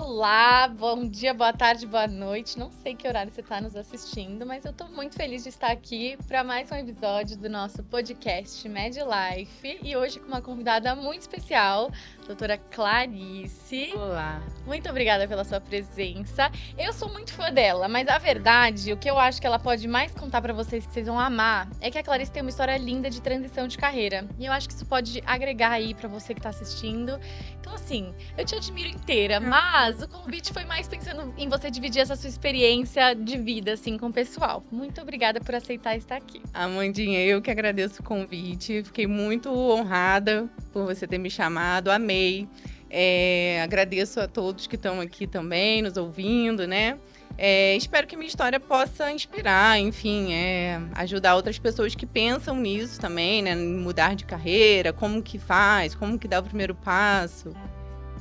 Olá, bom dia, boa tarde, boa noite. Não sei que horário você está nos assistindo, mas eu estou muito feliz de estar aqui para mais um episódio do nosso podcast Med Life. E hoje com uma convidada muito especial, doutora Clarice. Olá. Muito obrigada pela sua presença. Eu sou muito fã dela, mas a verdade, o que eu acho que ela pode mais contar para vocês que vocês vão amar, é que a Clarice tem uma história linda de transição de carreira. E eu acho que isso pode agregar aí para você que está assistindo. Então, assim, eu te admiro inteira, mas o convite foi mais pensando em você dividir essa sua experiência de vida, assim, com o pessoal. Muito obrigada por aceitar estar aqui. Amandinha, eu que agradeço o convite. Fiquei muito honrada por você ter me chamado. Amei. Agradeço a todos que estão aqui também, nos ouvindo, né? Espero que minha história possa inspirar, enfim, ajudar outras pessoas que pensam nisso também, né? Em mudar de carreira, como que faz, como que dá o primeiro passo.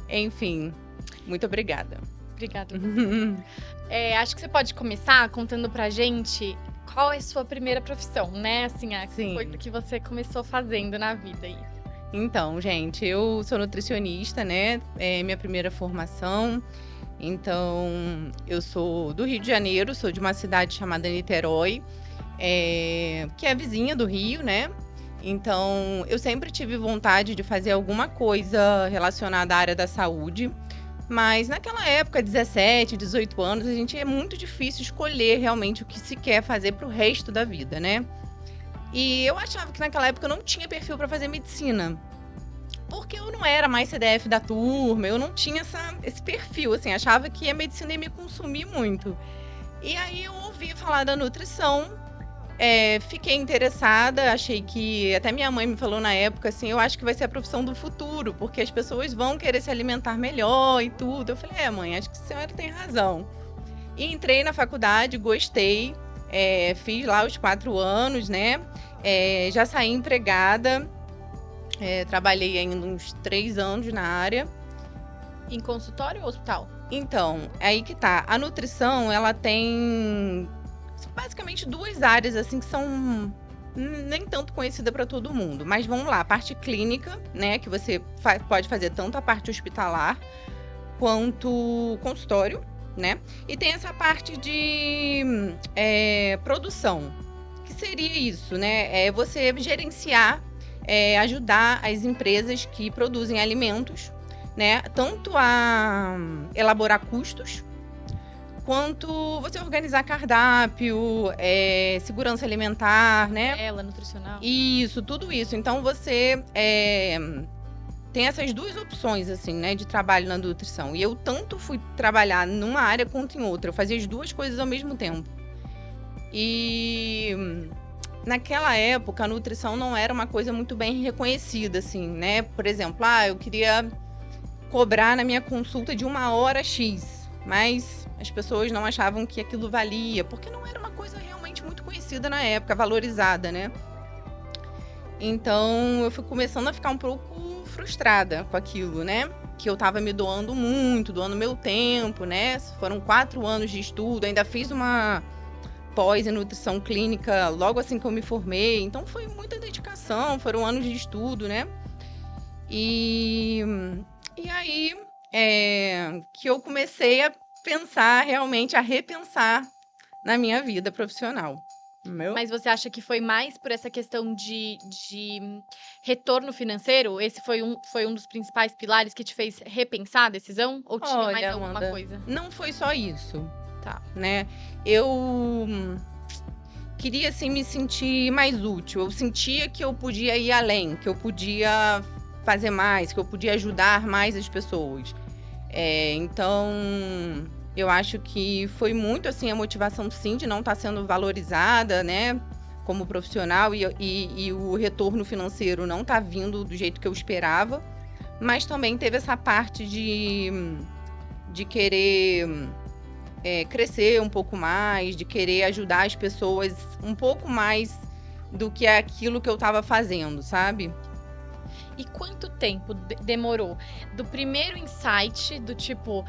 Enfim, muito obrigada. Obrigada. Acho que você pode começar contando pra gente qual é a sua primeira profissão, né? Assim, a coisa que você começou fazendo na vida aí. Então, gente, eu sou nutricionista, né? É minha primeira formação. Então, eu sou do Rio de Janeiro, sou de uma cidade chamada Niterói, que é vizinha do Rio, né? Então, eu sempre tive vontade de fazer alguma coisa relacionada à área da saúde. Mas naquela época, 17, 18 anos, a gente é muito difícil escolher realmente o que se quer fazer para o resto da vida, né? E eu achava que naquela época eu não tinha perfil para fazer medicina. Porque eu não era mais CDF da turma, eu não tinha esse perfil, assim, achava que a medicina ia me consumir muito. E aí eu ouvi falar da nutrição, fiquei interessada, achei que, até minha mãe me falou na época, assim, eu acho que vai ser a profissão do futuro, porque as pessoas vão querer se alimentar melhor e tudo. Eu falei, mãe, acho que a senhora tem razão. E entrei na faculdade, gostei, fiz lá os 4 anos, né? Já saí empregada, trabalhei ainda uns 3 anos na área. Em consultório ou hospital? Então, aí que tá. A nutrição, ela tem basicamente 2 áreas, assim, que são nem tanto conhecida para todo mundo. Mas vamos lá, a parte clínica, né? Que você pode fazer tanto a parte hospitalar quanto consultório, né? E tem essa parte de produção, que seria isso, né? Você gerenciar, ajudar as empresas que produzem alimentos, né? Tanto a elaborar custos, quanto você organizar cardápio, segurança alimentar, né? Ela, nutricional. Isso, tudo isso. Então, você tem essas 2 opções, assim, né, de trabalho na nutrição. E eu tanto fui trabalhar numa área quanto em outra. Eu fazia as 2 coisas ao mesmo tempo. E naquela época, a nutrição não era uma coisa muito bem reconhecida, assim, né? Por exemplo, eu queria cobrar na minha consulta de 1 hora X, mas as pessoas não achavam que aquilo valia, porque não era uma coisa realmente muito conhecida na época, valorizada, né? Então, eu fui começando a ficar um pouco frustrada com aquilo, né? Que eu tava me doando muito, doando meu tempo, né? Foram 4 anos de estudo, ainda fiz uma pós em nutrição clínica logo assim que eu me formei. Então, foi muita dedicação, foram anos de estudo, né? E aí que eu comecei a pensar, realmente, a repensar na minha vida profissional. Mas você acha que foi mais por essa questão de retorno financeiro? Esse foi um dos principais pilares que te fez repensar a decisão? Ou tinha mais alguma Amanda, coisa? não foi só isso, Tá. né? Eu queria, assim, me sentir mais útil. Eu sentia que eu podia ir além, que eu podia fazer mais, que eu podia ajudar mais as pessoas. Então, eu acho que foi muito, assim, a motivação, sim, de não estar sendo valorizada, né, como profissional, e o retorno financeiro não tá vindo do jeito que eu esperava, mas também teve essa parte de querer crescer um pouco mais, de querer ajudar as pessoas um pouco mais do que aquilo que eu estava fazendo, sabe? E quanto tempo demorou do primeiro insight, do tipo,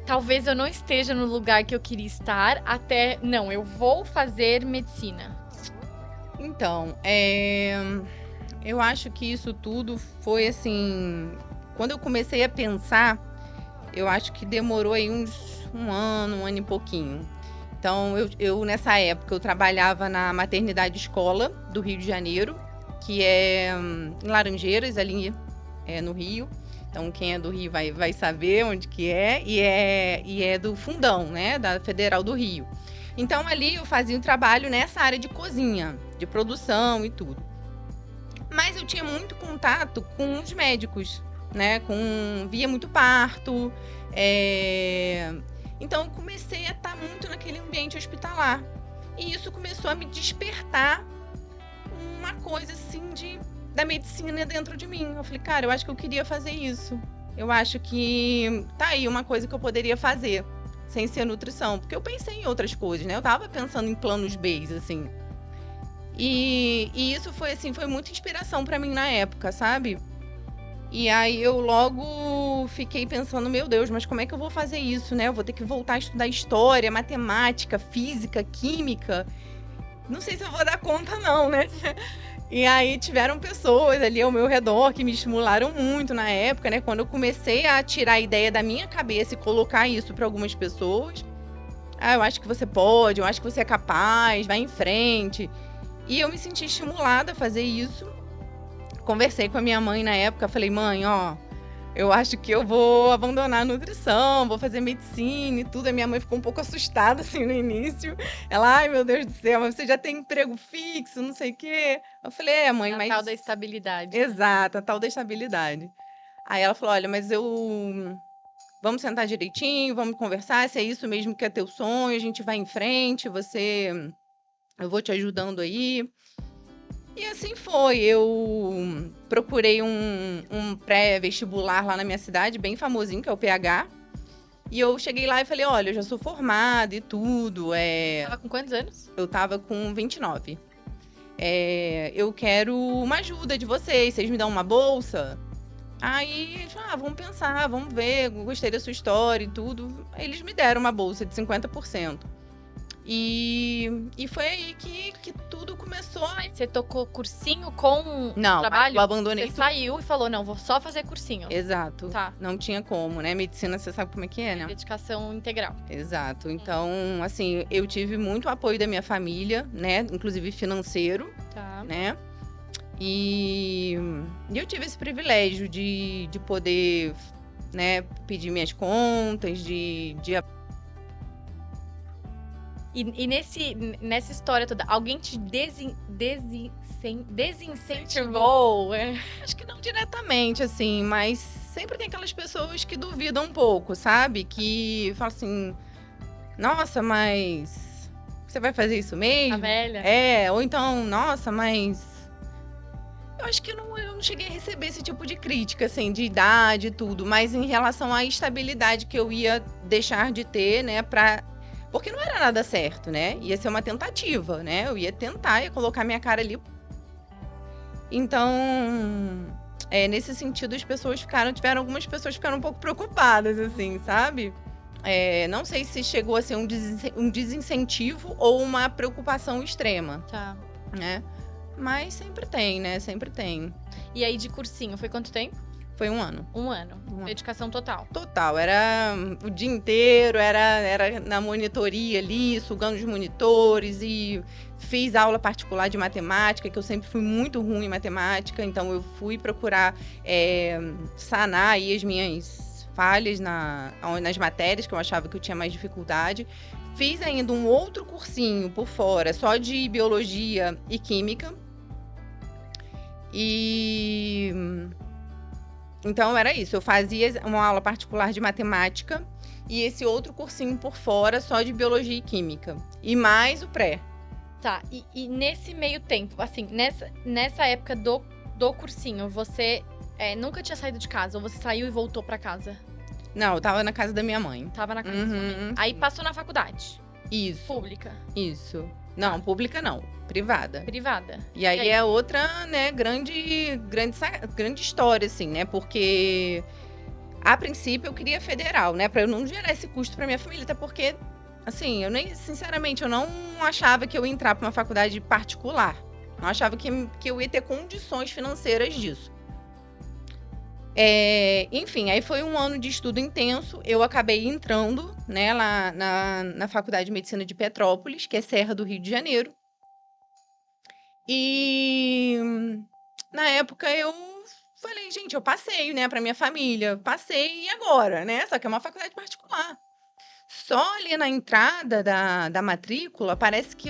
talvez eu não esteja no lugar que eu queria estar, até, não, eu vou fazer medicina? Então, eu acho que isso tudo foi assim, quando eu comecei a pensar, eu acho que demorou aí uns um ano e pouquinho. Então, nessa época, eu trabalhava na maternidade escola do Rio de Janeiro, que é em Laranjeiras, ali no Rio. Então, quem é do Rio vai saber onde que é. E é do Fundão, né, da Federal do Rio. Então, ali eu fazia um trabalho nessa área de cozinha, de produção e tudo. Mas eu tinha muito contato com os médicos, né, via muito parto, Então, eu comecei a estar muito naquele ambiente hospitalar. E isso começou a me despertar uma coisa, assim, da medicina dentro de mim. Eu falei, cara, eu acho que eu queria fazer isso. Eu acho que tá aí uma coisa que eu poderia fazer, sem ser nutrição. Porque eu pensei em outras coisas, né? Eu tava pensando em planos B, assim. E isso foi, assim, foi muita inspiração pra mim na época, sabe? E aí eu logo fiquei pensando, meu Deus, mas como é que eu vou fazer isso, né? Eu vou ter que voltar a estudar história, matemática, física, química. Não sei se eu vou dar conta, não, né? E aí tiveram pessoas ali ao meu redor que me estimularam muito na época, né? Quando eu comecei a tirar a ideia da minha cabeça e colocar isso para algumas pessoas. Eu acho que você pode, eu acho que você é capaz, vai em frente. E eu me senti estimulada a fazer isso. Conversei com a minha mãe na época, falei, mãe, ó, eu acho que eu vou abandonar a nutrição, vou fazer medicina e tudo. A minha mãe ficou um pouco assustada, assim, no início. Ela, ai, meu Deus do céu, mas você já tem emprego fixo, não sei o quê. Eu falei, mãe, mas... A tal da estabilidade. Exato, a tal da estabilidade. Aí ela falou, olha, mas vamos sentar direitinho, vamos conversar, se é isso mesmo que é teu sonho, a gente vai em frente, eu vou te ajudando aí. E assim foi, eu procurei um pré-vestibular lá na minha cidade, bem famosinho, que é o PH. E eu cheguei lá e falei, olha, eu já sou formada e tudo. Tava com quantos anos? Eu tava com 29. Eu quero uma ajuda de vocês me dão uma bolsa? Aí, eles falaram, vamos pensar, vamos ver, gostei da sua história e tudo. Aí eles me deram uma bolsa de 50%. E foi aí que tudo começou. Você tocou cursinho com Não, trabalho? eu abandonei Você saiu e falou, não, vou só fazer cursinho. Exato. Tá. Não tinha como, né? Medicina, você sabe como é que é, né? Dedicação integral. Exato. Então, assim, eu tive muito apoio da minha família, né? Inclusive financeiro, Tá. né? E eu tive esse privilégio de poder, né, pedir minhas contas, de E nessa história toda, alguém te desincentivou? Acho que não diretamente, assim, mas sempre tem aquelas pessoas que duvidam um pouco, sabe? Que falam assim, nossa, mas você vai fazer isso mesmo? A velha? Ou então, nossa, mas... Eu acho que eu não cheguei a receber esse tipo de crítica, assim, de idade e tudo, mas em relação à estabilidade que eu ia deixar de ter, né, porque não era nada certo, né? Ia ser uma tentativa, né? Eu ia tentar, ia colocar minha cara ali. Então, nesse sentido, tiveram algumas pessoas que ficaram um pouco preocupadas, assim, sabe? Não sei se chegou a ser um desincentivo ou uma preocupação extrema. Tá. Né? Mas sempre tem, né? Sempre tem. E aí, de cursinho, foi quanto tempo? Foi 1 ano. 1 ano. Dedicação total. Total. Era o dia inteiro, era na monitoria ali, sugando os monitores e fiz aula particular de matemática, que eu sempre fui muito ruim em matemática, então eu fui procurar sanar aí as minhas falhas nas matérias que eu achava que eu tinha mais dificuldade. Fiz ainda um outro cursinho por fora, só de biologia e química. Então, era isso. Eu fazia uma aula particular de matemática e esse outro cursinho por fora, só de biologia e química. E mais o pré. Tá. E nesse meio tempo, assim, nessa época do cursinho, você nunca tinha saído de casa? Ou você saiu e voltou pra casa? Não, eu tava na casa da minha mãe. Tava na casa da sua mãe. Aí passou na faculdade? Isso. Pública? Isso. Não, pública não. Privada. Privada. E aí é outra, né, grande história, assim, né? Porque, a princípio, eu queria federal, né? Pra eu não gerar esse custo pra minha família. Até porque, assim, sinceramente, eu não achava que eu ia entrar pra uma faculdade particular. Não achava que eu ia ter condições financeiras disso. Enfim, aí foi um ano de estudo intenso. Eu acabei entrando, né, lá na Faculdade de Medicina de Petrópolis, que é Serra do Rio de Janeiro. E na época eu falei, gente, eu passei, né, para minha família. Passei e agora, né? Só que é uma faculdade particular. Só ali na entrada da matrícula, parece que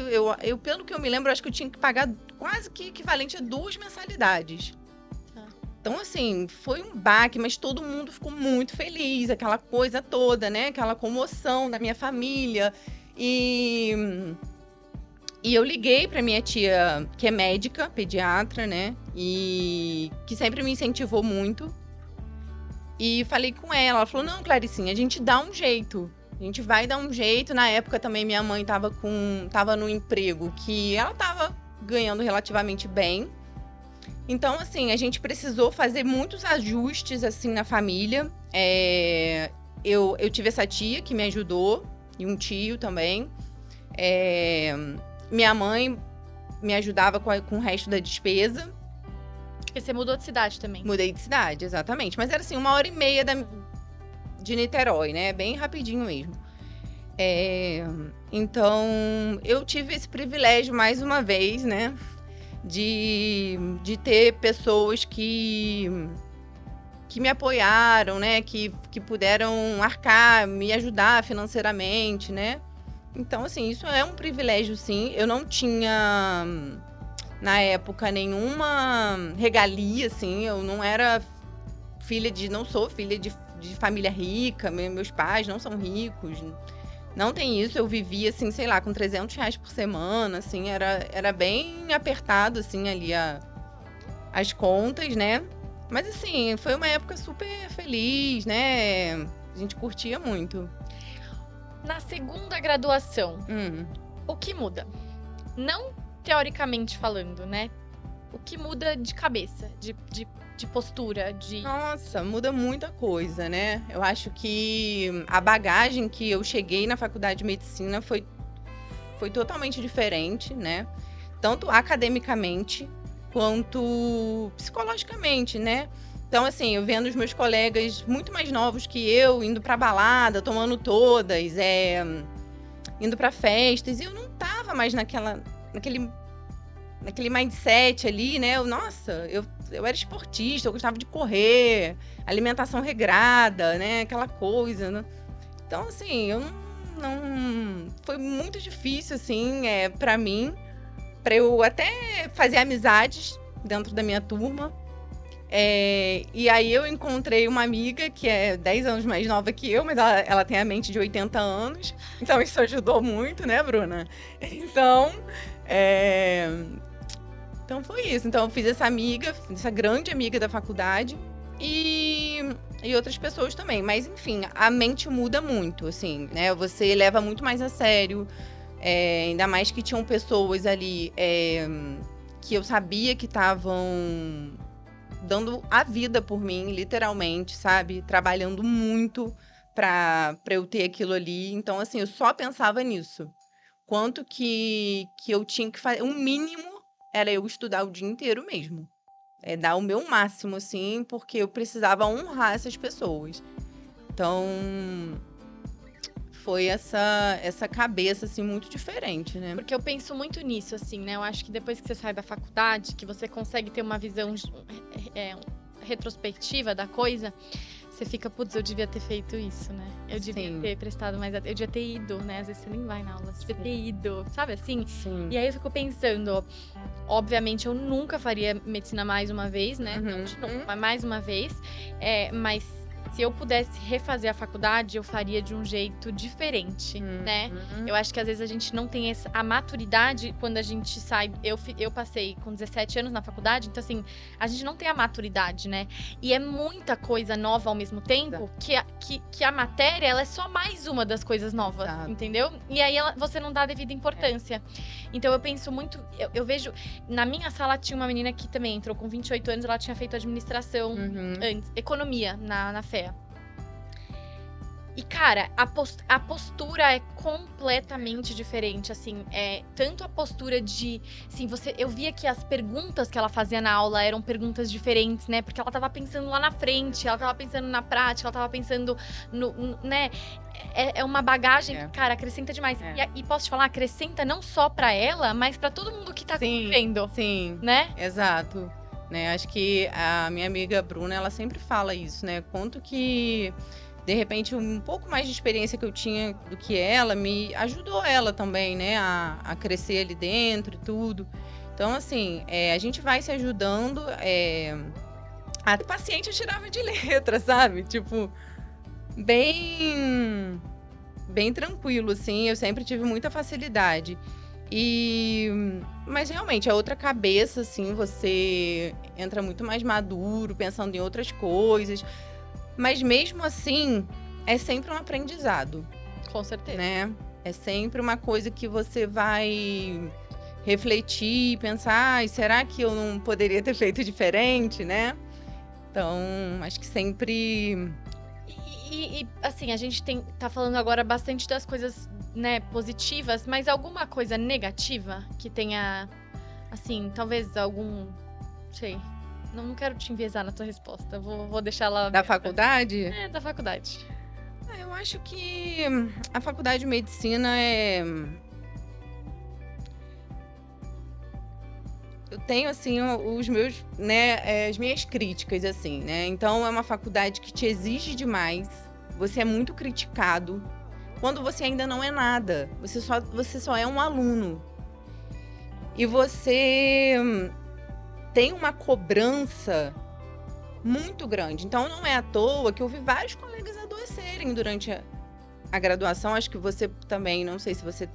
pelo que eu me lembro, acho que eu tinha que pagar quase que equivalente a 2 mensalidades. Tá. Então, assim, foi um baque, mas todo mundo ficou muito feliz, aquela coisa toda, né? Aquela comoção da minha família. E eu liguei pra minha tia, que é médica, pediatra, né? E que sempre me incentivou muito. E falei com ela. Ela falou: não, Claricinha, a gente dá um jeito. A gente vai dar um jeito. Na época também minha mãe tava num emprego que ela tava ganhando relativamente bem. Então, assim, a gente precisou fazer muitos ajustes, assim, na família. Eu tive essa tia que me ajudou, e um tio também. Minha mãe me ajudava com o resto da despesa. Porque você mudou de cidade também. Mudei de cidade, exatamente. Mas era, assim, 1h30 de Niterói, né? Bem rapidinho mesmo. Então, eu tive esse privilégio, mais uma vez, né? De ter pessoas que me apoiaram, né? Que puderam arcar, me ajudar financeiramente, né? Então, assim, isso é um privilégio, sim. Eu não tinha, na época, nenhuma regalia, assim. Eu não era não sou filha de família rica. Meus pais não são ricos. Não tem isso, eu vivia, assim, sei lá, com R$300 por semana, assim, era bem apertado, assim, ali as contas, né? Mas, assim, foi uma época super feliz, né? A gente curtia muito. Na segunda graduação, o que muda? Não teoricamente falando, né? O que muda de cabeça, de postura, Nossa, muda muita coisa, né? Eu acho que a bagagem que eu cheguei na faculdade de medicina foi totalmente diferente, né? Tanto academicamente quanto psicologicamente, né? Então, assim, eu vendo os meus colegas muito mais novos que eu, indo pra balada, tomando todas, indo pra festas, e eu não tava mais naquele mindset ali, né? Eu era esportista, eu gostava de correr, alimentação regrada, né? Aquela coisa, né? Então, assim, eu não... Foi muito difícil, assim, pra mim, pra eu até fazer amizades dentro da minha turma. E aí eu encontrei uma amiga que é 10 anos mais nova que eu, mas ela tem a mente de 80 anos. Então, isso ajudou muito, né, Bruna? Então foi isso. Então eu fiz essa grande amiga da faculdade e outras pessoas também. Mas enfim, a mente muda muito, assim, né? Você leva muito mais a sério. Ainda mais que tinham pessoas ali que eu sabia que estavam dando a vida por mim, literalmente, sabe? Trabalhando muito pra eu ter aquilo ali. Então, assim, eu só pensava nisso. Quanto que eu tinha que fazer. O mínimo era eu estudar o dia inteiro mesmo. Dar o meu máximo, assim, porque eu precisava honrar essas pessoas. Então, foi essa cabeça, assim, muito diferente, né? Porque eu penso muito nisso, assim, né? Eu acho que depois que você sai da faculdade, que você consegue ter uma visão retrospectiva da coisa, você fica, putz, eu devia ter feito isso, né? Eu devia ter prestado mais atenção, eu devia ter ido, né? Às vezes você nem vai na aula, você devia ter ido, sabe assim? Sim. E aí eu fico pensando, obviamente eu nunca faria medicina mais uma vez, né? Não de novo, mas mais uma vez. Mas se eu pudesse refazer a faculdade, eu faria de um jeito diferente, né? Eu acho que às vezes a gente não tem a maturidade quando a gente sai. Eu passei com 17 anos na faculdade, então assim, a gente não tem a maturidade, né? E é muita coisa nova ao mesmo tempo, que a matéria, ela é só mais uma das coisas novas, entendeu? E aí você não dá a devida importância. Então eu penso muito, eu vejo, na minha sala tinha uma menina que também entrou com 28 anos, ela tinha feito administração antes, economia na FEA. E, cara, a postura é completamente diferente, assim, tanto a postura de, assim, eu via que as perguntas que ela fazia na aula eram perguntas diferentes, né, porque ela tava pensando lá na frente, ela tava pensando na prática, ela tava pensando né, é uma bagagem que, cara, acrescenta demais. E posso te falar, acrescenta não só pra ela, mas pra todo mundo que tá convivendo. Sim, né? Exato. Né, acho que a minha amiga Bruna, ela sempre fala isso, né, quanto que de repente, um pouco mais de experiência que eu tinha do que ela, me ajudou ela também, né, a crescer ali dentro e tudo. Então, assim, a gente vai se ajudando. A paciente eu tirava de letra, sabe? Tipo, bem tranquilo, assim. Eu sempre tive muita facilidade. Mas realmente, é outra cabeça, assim, você entra muito mais maduro, pensando em outras coisas. Mas mesmo assim, é sempre um aprendizado. Com certeza. Né? É sempre uma coisa que você vai refletir, pensar, será que eu não poderia ter feito diferente, né? Então, acho que sempre... E assim, a gente tá falando agora bastante das coisas, né, positivas, mas alguma coisa negativa que tenha, assim, talvez algum, sei... Não quero te enviesar na tua resposta. Vou deixar ela... Da faculdade? Da faculdade. Eu acho que a faculdade de medicina Eu tenho, assim, os meus, né, as minhas críticas, assim, né? Então, é uma faculdade que te exige demais. Você é muito criticado. Quando você ainda não é nada. Você só é um aluno. E você... tem uma cobrança muito grande. Então, não é à toa que eu vi vários colegas adoecerem durante a graduação. Acho que você também, não sei se você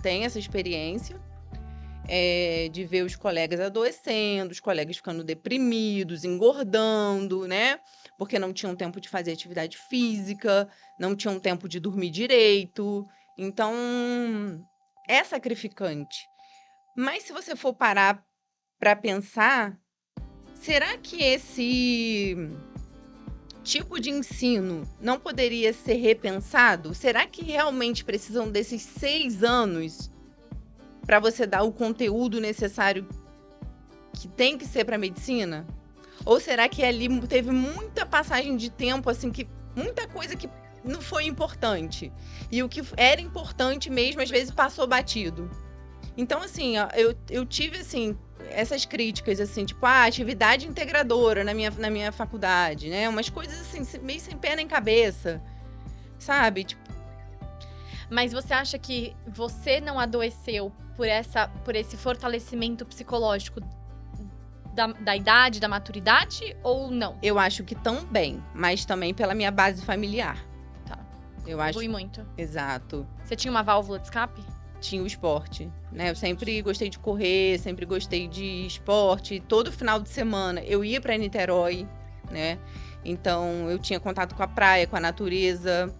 tem essa experiência, de ver os colegas adoecendo, os colegas ficando deprimidos, engordando, né? Porque não tinham tempo de fazer atividade física, não tinham tempo de dormir direito. Então, é sacrificante. Mas se você for parar para pensar, será que esse tipo de ensino não poderia ser repensado? Será que realmente precisam desses 6 anos para você dar o conteúdo necessário que tem que ser para medicina? Ou será que ali teve muita passagem de tempo, assim, que muita coisa que não foi importante? E o que era importante mesmo, às vezes, passou batido. Então, assim, eu tive, assim, essas críticas, assim, tipo, atividade integradora na minha faculdade, né? Umas coisas, assim, meio sem pé nem cabeça, sabe? Tipo... Mas você acha que você não adoeceu por esse fortalecimento psicológico da idade, da maturidade, ou não? Eu acho que também, mas também pela minha base familiar. Tá. Eu acho... Fui muito. Exato. Você tinha uma válvula de escape? Tinha o esporte, né? Eu sempre gostei de correr, sempre gostei de esporte. Todo final de semana eu ia para Niterói, né? Então eu tinha contato com a praia, com a natureza,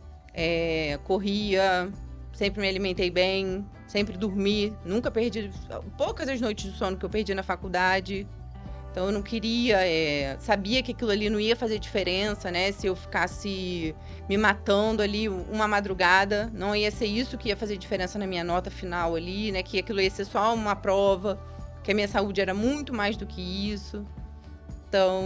corria, sempre me alimentei bem, sempre dormi, nunca perdi, poucas as noites de sono que eu perdi na faculdade. Então eu não queria, sabia que aquilo ali não ia fazer diferença, né? Se eu ficasse me matando ali uma madrugada, não ia ser isso que ia fazer diferença na minha nota final ali, né? Que aquilo ia ser só uma prova, que a minha saúde era muito mais do que isso. Então,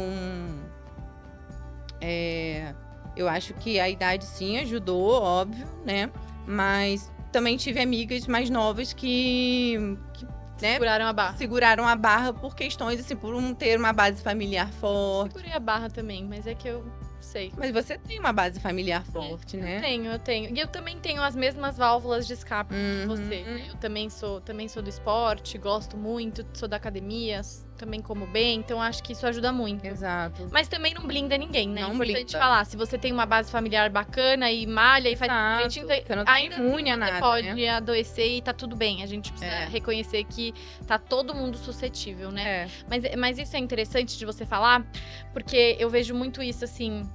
eu acho que a idade sim ajudou, óbvio, né? Mas também tive amigas mais novas que né, seguraram a barra por questões, assim, por não ter uma base familiar forte. Segurei a barra também, mas é que eu sei. Mas você tem uma base familiar forte, né? Eu tenho. E eu também tenho as mesmas válvulas de escape que você. Eu também sou do esporte, gosto muito, sou da academia, também como bem, então acho que isso ajuda muito. Exato. Mas também não blinda ninguém, né? Não importante falar, se você tem uma base familiar bacana e malha e faz direitinho, ainda imune a nada, você pode adoecer e tá tudo bem. A gente precisa reconhecer que tá todo mundo suscetível, né? Mas isso é interessante de você falar, porque eu vejo muito isso, assim,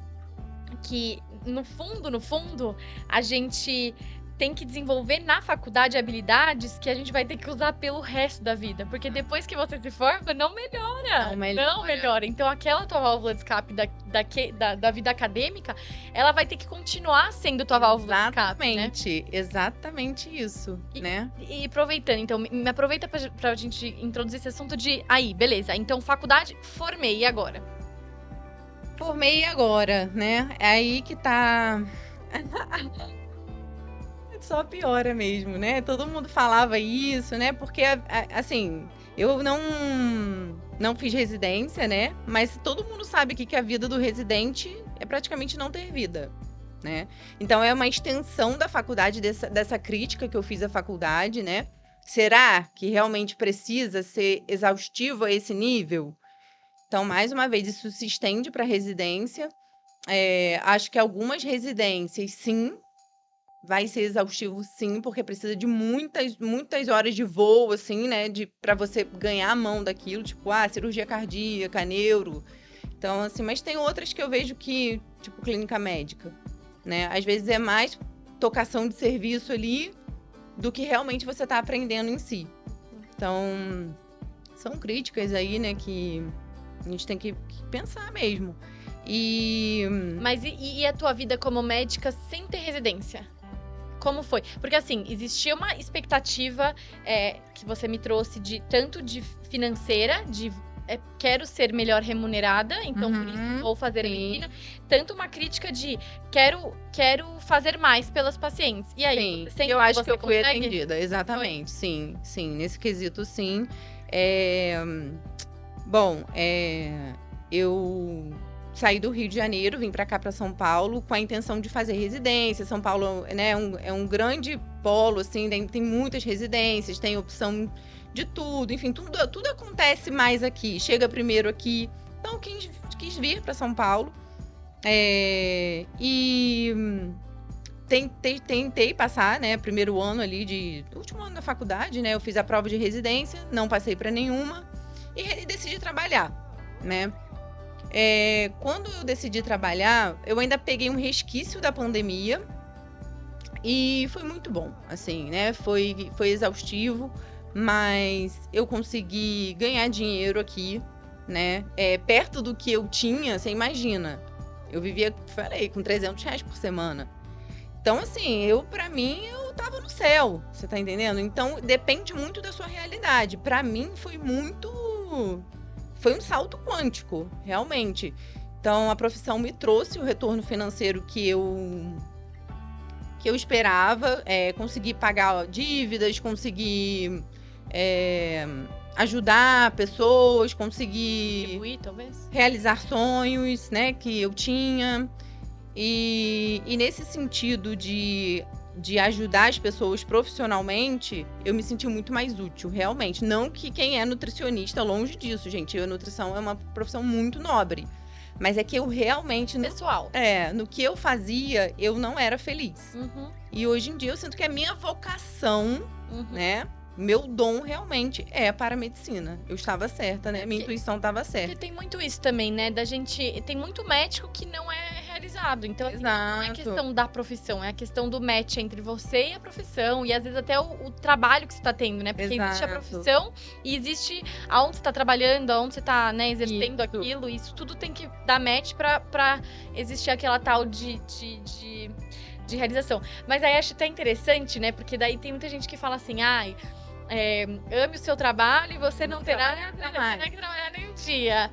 que no fundo, a gente tem que desenvolver na faculdade habilidades que a gente vai ter que usar pelo resto da vida. Porque depois que você se forma, não melhora. Não melhora. Então, aquela tua válvula de escape da vida acadêmica, ela vai ter que continuar sendo tua válvula de escape, né? Exatamente isso, né? E aproveitando, então, me aproveita pra gente introduzir esse assunto de... Aí, beleza. Então, faculdade, formei, e agora? Formei agora, né? É aí que tá... Só piora mesmo, né? Todo mundo falava isso, né? Porque, assim, eu não fiz residência, né? Mas todo mundo sabe que a vida do residente é praticamente não ter vida, né? Então, é uma extensão da faculdade, dessa crítica que eu fiz à faculdade, né? Será que realmente precisa ser exaustivo a esse nível? Então, mais uma vez, isso se estende para residência. Acho que algumas residências, sim, vai ser exaustivo, sim, porque precisa de muitas horas de voo, assim, né? Para você ganhar a mão daquilo, tipo, cirurgia cardíaca, neuro. Então, assim, mas tem outras que eu vejo que, tipo, clínica médica, né? Às vezes é mais tocação de serviço ali do que realmente você tá aprendendo em si. Então, são críticas aí, né, que a gente tem que pensar mesmo. Mas e a tua vida como médica sem ter residência? Como foi? Porque, assim, existia uma expectativa que você me trouxe tanto de financeira, quero ser melhor remunerada, então por isso vou fazer medicina. Tanto uma crítica de quero fazer mais pelas pacientes. E aí, eu acho que eu fui atendida, exatamente. Sim, nesse quesito, sim. Eu saí do Rio de Janeiro, vim para cá, para São Paulo, com a intenção de fazer residência. São Paulo, né, é um grande polo, assim, tem muitas residências, tem opção de tudo, enfim, tudo acontece mais aqui. Chega primeiro aqui. Então, quis vir para São Paulo. E tentei passar, né, primeiro ano ali último ano da faculdade, né, eu fiz a prova de residência, não passei para nenhuma e decidi trabalhar, né. Quando eu decidi trabalhar, eu ainda peguei um resquício da pandemia e foi muito bom, assim, né? Foi exaustivo, mas eu consegui ganhar dinheiro aqui, né? Perto do que eu tinha, você imagina. Eu vivia, falei, com R$300 por semana. Então, assim, pra mim, eu tava no céu, você tá entendendo? Então, depende muito da sua realidade. Pra mim, foi um salto quântico, realmente. Então, a profissão me trouxe o retorno financeiro que eu esperava, consegui pagar dívidas, consegui ajudar pessoas, consegui contribuir, talvez, realizar sonhos, né, que eu tinha. E nesse sentido de ajudar as pessoas profissionalmente, eu me senti muito mais útil, realmente. Não que quem é nutricionista, longe disso, gente. A nutrição é uma profissão muito nobre. Mas é que eu realmente... Pessoal. No que eu fazia, eu não era feliz. E hoje em dia eu sinto que a minha vocação, né? Meu dom realmente é para a medicina. Eu estava certa, né? Minha intuição estava certa. Porque tem muito isso também, né? Tem muito médico que não é realizado. Então, assim, não é questão da profissão, é a questão do match entre você e a profissão. E às vezes até o trabalho que você está tendo, né? Porque existe a profissão e existe aonde você está trabalhando, aonde você está, né, exercendo aquilo. E isso tudo tem que dar match para existir aquela tal de realização. Mas aí acho até interessante, né? Porque daí tem muita gente que fala assim, ame o seu trabalho e você não terá que trabalhar nem um dia.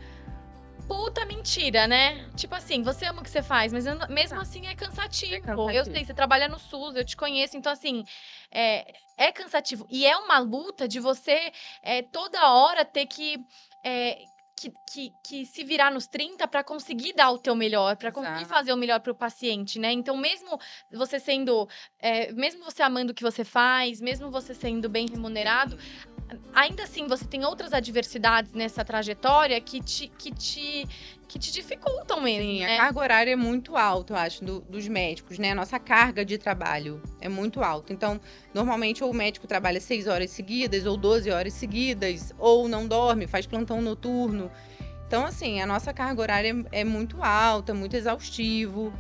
Puta mentira, né? Tipo assim, você ama o que você faz, mas mesmo assim é cansativo. Eu sei, você trabalha no SUS, eu te conheço, então assim, é cansativo. E é uma luta de você toda hora ter que se virar nos 30 para conseguir dar o teu melhor, para conseguir fazer o melhor para o paciente, né? Então, mesmo você mesmo você amando o que você faz, mesmo você sendo bem remunerado, ainda assim você tem outras adversidades nessa trajetória que te dificultam mesmo. Sim, né? A carga horária é muito alta, eu acho, dos médicos, né? A nossa carga de trabalho é muito alta. Então, normalmente, ou o médico trabalha 6 horas seguidas, ou 12 horas seguidas, ou não dorme, faz plantão noturno. Então, assim, a nossa carga horária é muito alta, muito exaustivo.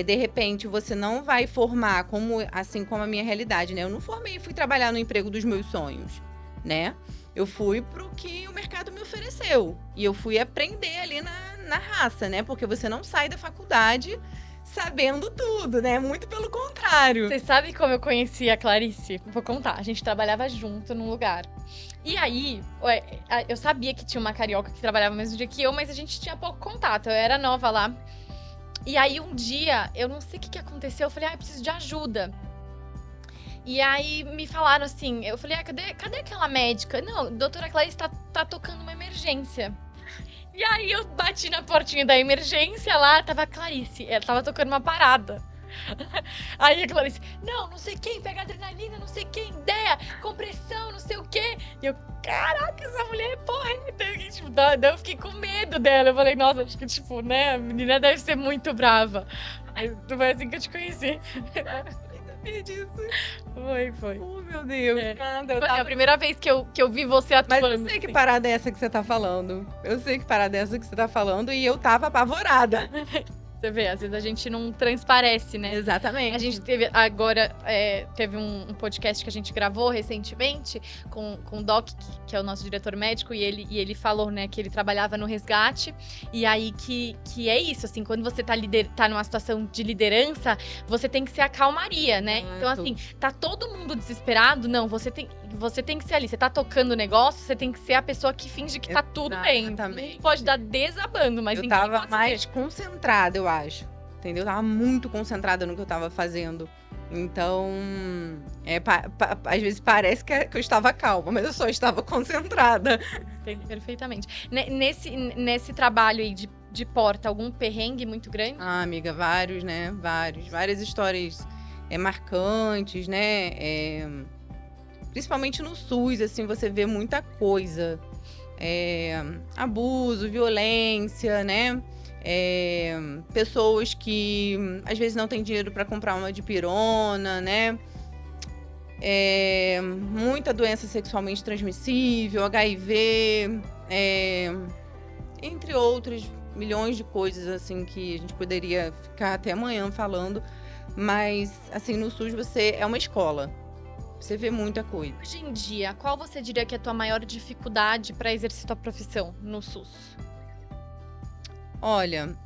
de repente, você não vai formar assim como a minha realidade, né? Eu não formei e fui trabalhar no emprego dos meus sonhos, né? Eu fui pro que o mercado me ofereceu. E eu fui aprender ali na raça, né? Porque você não sai da faculdade sabendo tudo, né? Muito pelo contrário. Você sabe como eu conheci a Clarice? Vou contar. A gente trabalhava junto num lugar. E aí, eu sabia que tinha uma carioca que trabalhava no mesmo dia que eu, mas a gente tinha pouco contato. Eu era nova lá. E aí, um dia, eu não sei o que aconteceu, eu falei, eu preciso de ajuda. E aí, me falaram assim, eu falei, cadê aquela médica? Não, doutora Clarice tá tocando uma emergência. E aí, eu bati na portinha da emergência lá, tava a Clarice, ela tava tocando uma parada. Aí a Clarice, não sei quem, pega adrenalina, não sei quem, ideia, compressão, não sei o quê. E eu, caraca, essa mulher é porreta. Tipo, daí eu fiquei com medo dela. Eu falei, nossa, acho que, tipo, né, a menina deve ser muito brava. Aí foi assim que eu te conheci. Disso. Foi. Oh, meu Deus. Foi a primeira vez que eu vi você atuando. Mas eu sei que parada é essa que você tá falando. E eu tava apavorada. Você vê, às vezes a gente não transparece, né? Exatamente. A gente teve agora, teve um podcast que a gente gravou recentemente com o Doc, que é o nosso diretor médico, e ele falou, né, que ele trabalhava no resgate, e aí que é isso, assim, quando você tá numa situação de liderança, você tem que ser a calmaria, né? Então, assim, tá todo mundo desesperado, não, você tem que ser ali, você tá tocando o negócio, você tem que ser a pessoa que finge que tá tudo bem. Exatamente. Não pode dar desabando, mas eu tava mais concentrada, eu acho. Entendeu? Eu tava muito concentrada no que eu tava fazendo. Então, às vezes parece que eu estava calma, mas eu só estava concentrada. Entendi perfeitamente. Nesse trabalho aí de porta, algum perrengue muito grande? Ah, amiga, vários, né? Várias histórias marcantes, né? Principalmente no SUS, assim, você vê muita coisa. Abuso, violência, né? Pessoas que às vezes não têm dinheiro para comprar uma dipirona, né? Muita doença sexualmente transmissível, HIV, entre outras milhões de coisas assim que a gente poderia ficar até amanhã falando, mas assim no SUS você é uma escola. Você vê muita coisa. Hoje em dia, qual você diria que é a tua maior dificuldade para exercer tua profissão no SUS? Olha,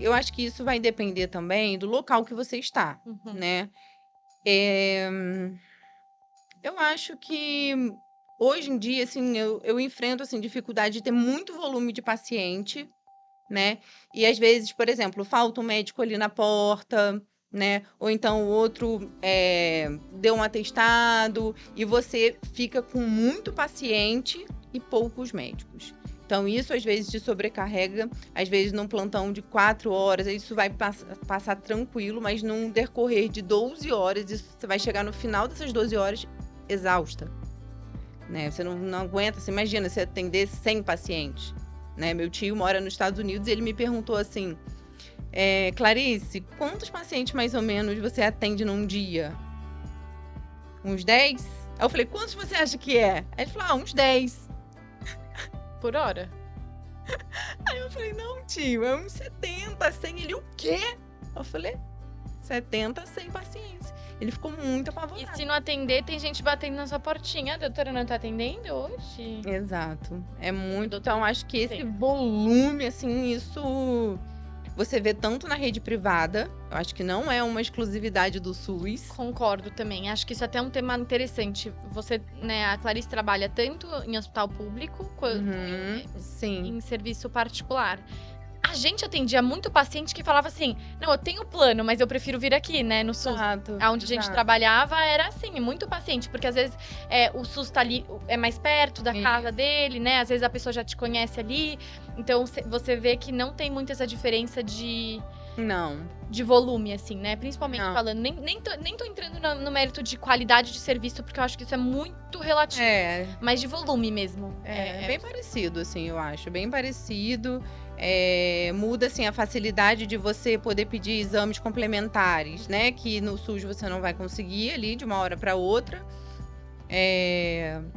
eu acho que isso vai depender também do local que você está, né? Eu acho que hoje em dia, assim, eu enfrento assim, dificuldade de ter muito volume de paciente, né? E às vezes, por exemplo, falta um médico ali na porta, né? Ou então o outro deu um atestado e você fica com muito paciente e poucos médicos. Então, isso às vezes te sobrecarrega, às vezes num plantão de 4 horas, isso vai passar tranquilo, mas num decorrer de 12 horas, você vai chegar no final dessas 12 horas exausta, né? Você não aguenta, você imagina, você atender 100 pacientes, né? Meu tio mora nos Estados Unidos e ele me perguntou assim, Clarice, quantos pacientes mais ou menos você atende num dia? Uns 10? Aí eu falei, quantos você acha que é? Aí ele falou, uns 10. Por hora? Aí eu falei, não, tio, é uns 70, 100. Ele, o quê? Eu falei, 70, 100 pacientes. Ele ficou muito apavorado. E se não atender, tem gente batendo na sua portinha. A doutora não tá atendendo hoje? Exato. É muito. Então, acho que esse volume, assim, isso você vê tanto na rede privada. Eu acho que não é uma exclusividade do SUS. Concordo também. Acho que isso até é um tema interessante. Você, né, a Clarice trabalha tanto em hospital público quanto em serviço particular. A gente atendia muito paciente que falava assim, não, eu tenho plano, mas eu prefiro vir aqui, né, no SUS. Onde a gente trabalhava era assim, muito paciente, porque às vezes o SUS tá ali, é mais perto da casa dele, né, às vezes a pessoa já te conhece ali, então você vê que não tem muito essa diferença de volume, assim, né, principalmente falando, nem tô entrando no mérito de qualidade de serviço, porque eu acho que isso é muito relativo, mas de volume mesmo. É bem parecido, assim, eu acho, bem parecido. Muda assim a facilidade de você poder pedir exames complementares, né? Que no SUS você não vai conseguir ali de uma hora para outra.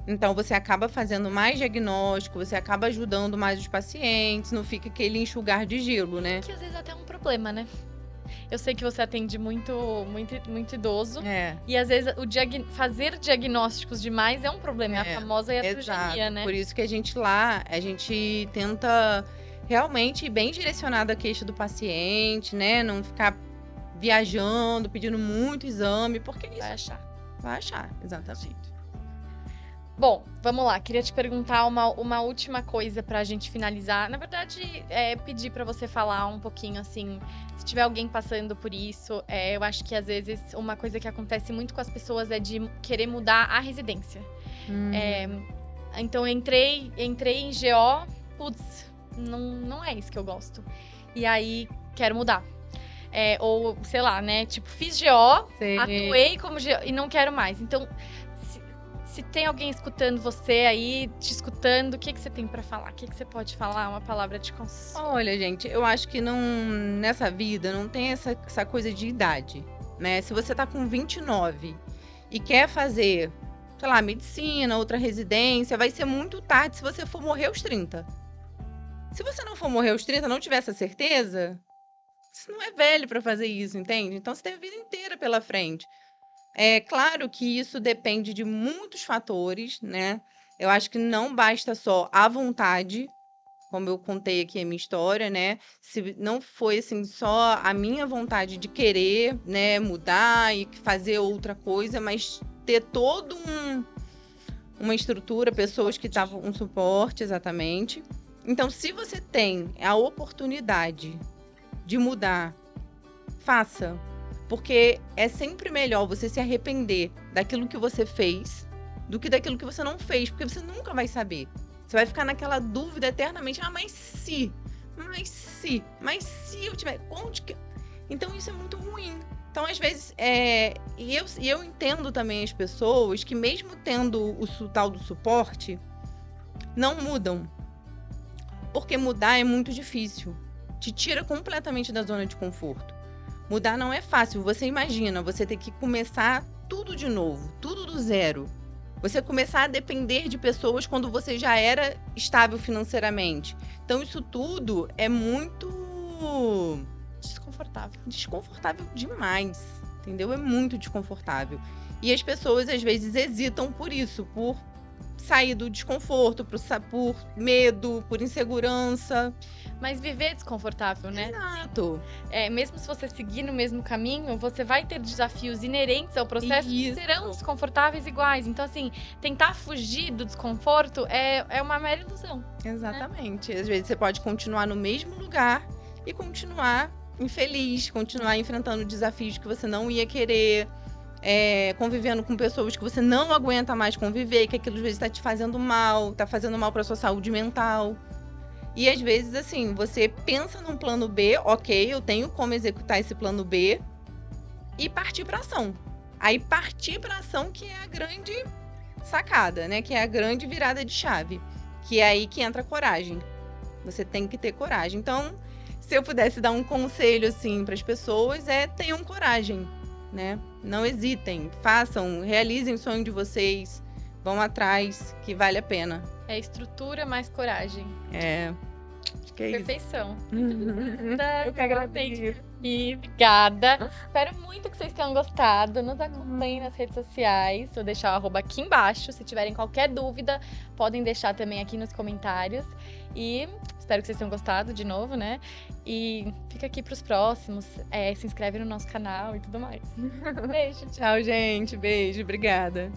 Então você acaba fazendo mais diagnóstico, você acaba ajudando mais os pacientes, não fica aquele enxugar de gelo, né? Que às vezes até é um problema, né? Eu sei que você atende muito idoso. É, E às vezes fazer diagnósticos demais é um problema. É a É, famosa exato. iatrogenia, né? Por isso que a gente tenta realmente ir bem direcionado à queixa do paciente, né? Não ficar viajando, pedindo muito exame, porque isso Vai achar. vai achar, exatamente. Bom, vamos lá. Queria te perguntar uma última coisa pra gente finalizar. Na verdade, pedir pra você falar um pouquinho, assim, se tiver alguém passando por isso. Eu acho que às vezes uma coisa que acontece muito com as pessoas é de querer mudar a residência. Então, eu entrei em GO, putz, não é isso que eu gosto. E aí, quero mudar. Ou, sei lá, né? Tipo, fiz GO, Sei. atuei como GO e não quero mais. Então, se tem alguém escutando você aí, te escutando, o que você tem pra falar? O que você pode falar? Uma palavra de consolo. Olha, gente, eu acho que nessa vida não tem essa coisa de idade, né? Se você tá com 29 e quer fazer, sei lá, medicina, outra residência, vai ser muito tarde se você for morrer aos 30. Se você não for morrer aos 30, não tiver essa certeza, você não é velho pra fazer isso, entende? Então você tem a vida inteira pela frente. É claro que isso depende de muitos fatores, né? Eu acho que não basta só a vontade, como eu contei aqui a minha história, né? Se não foi assim só a minha vontade de querer, né, mudar e fazer outra coisa, mas ter uma estrutura, pessoas que estavam um suporte, exatamente. Então, se você tem a oportunidade de mudar, faça. Porque é sempre melhor você se arrepender daquilo que você fez do que daquilo que você não fez, porque você nunca vai saber. Você vai ficar naquela dúvida eternamente. Mas se eu tiver... Então, isso é muito ruim. Então, às vezes, e eu entendo também as pessoas que mesmo tendo o tal do suporte, não mudam. Porque mudar é muito difícil. Te tira completamente da zona de conforto. Mudar não é fácil. Você imagina, você ter que começar tudo de novo, tudo do zero. Você começar a depender de pessoas quando você já era estável financeiramente. Então, isso tudo é muito desconfortável demais, entendeu? É muito desconfortável. E as pessoas, às vezes, hesitam por isso, por sair do desconforto, por medo, por insegurança. Mas viver é desconfortável, né? Exato. Mesmo se você seguir no mesmo caminho, você vai ter desafios inerentes ao processo que serão desconfortáveis iguais. Então, assim, tentar fugir do desconforto é uma mera ilusão. Exatamente. Às vezes você pode continuar no mesmo lugar e continuar infeliz, continuar enfrentando desafios que você não ia querer, convivendo com pessoas que você não aguenta mais conviver, que aquilo às vezes está te fazendo mal, está fazendo mal para sua saúde mental. E às vezes, assim, você pensa num plano B, ok, eu tenho como executar esse plano B, e partir para ação. Aí partir para ação que é a grande sacada, né? Que é a grande virada de chave. Que é aí que entra a coragem. Você tem que ter coragem. Então, se eu pudesse dar um conselho, assim, para as pessoas, tenham coragem, né? Não hesitem, façam, realizem o sonho de vocês, vão atrás, que vale a pena. É estrutura mais coragem. Acho que é Perfeição. Eu que agradeço. E obrigada. Espero muito que vocês tenham gostado. Nos acompanhem nas redes sociais. Vou deixar o arroba aqui embaixo. Se tiverem qualquer dúvida, podem deixar também aqui nos comentários. E espero que vocês tenham gostado de novo, né? E fica aqui pros próximos. Se inscreve no nosso canal e tudo mais. Beijo. Tchau, gente. Beijo. Obrigada.